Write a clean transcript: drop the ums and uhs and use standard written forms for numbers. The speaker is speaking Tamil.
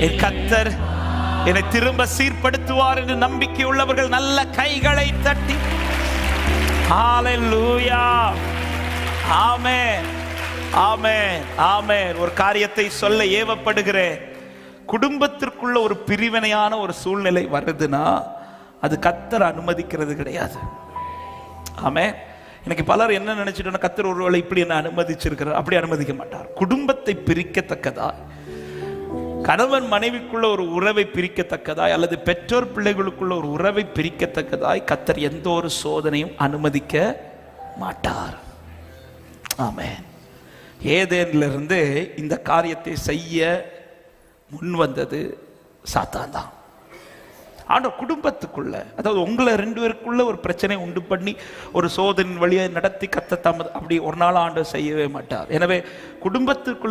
என் கர்த்தர் என்னை திரும்ப சீர்படுத்துவார் என்று நம்பிக்கை உள்ளவர்கள் நல்ல கைகளை தட்டி ஹல்லேலூயா. ஆமென், ஆமென், ஆமென். ஒரு காரியத்தை சொல்ல ஏவப்படுகிறேன். குடும்பத்திற்குள்ள ஒரு பிரிவினையான ஒரு சூழ்நிலை வருதுன்னா அது கர்த்தர் அனுமதிக்கிறது கிடையாது. ஆமென். இன்னைக்கு பலர் என்ன நினைச்சிட்டு, கர்த்தர் ஒருவேளை இப்படி என்ன அனுமதிச்சிருக்கிறார், அப்படி அனுமதிக்க மாட்டார். குடும்பத்தை பிரிக்கத்தக்கதா, கணவன் மனைவிக்குள்ள ஒரு உறவை பிரிக்கத்தக்கதாய், அல்லது பெற்றோர் பிள்ளைகளுக்குள்ள ஒரு உறவை பிரிக்கத்தக்கதாய் கர்த்தர் எந்த ஒரு சோதனையும் அனுமதிக்க மாட்டார். ஆமென். ஏதேனிலிருந்து இந்த காரியத்தை செய்ய முன் வந்தது சாத்தான் தான். ஆனால் குடும்பத்துக்குள்ள, அதாவது உங்களை 2 பேருக்குள்ள ஒரு பிரச்சனை உண்டு பண்ணி ஒரு சோதனை வழியை நடத்தி கர்த்தர் அப்படி ஒரு நாள் ஆண்டவர் செய்யவே மாட்டார். எனவே குடும்பத்துக்குள்ள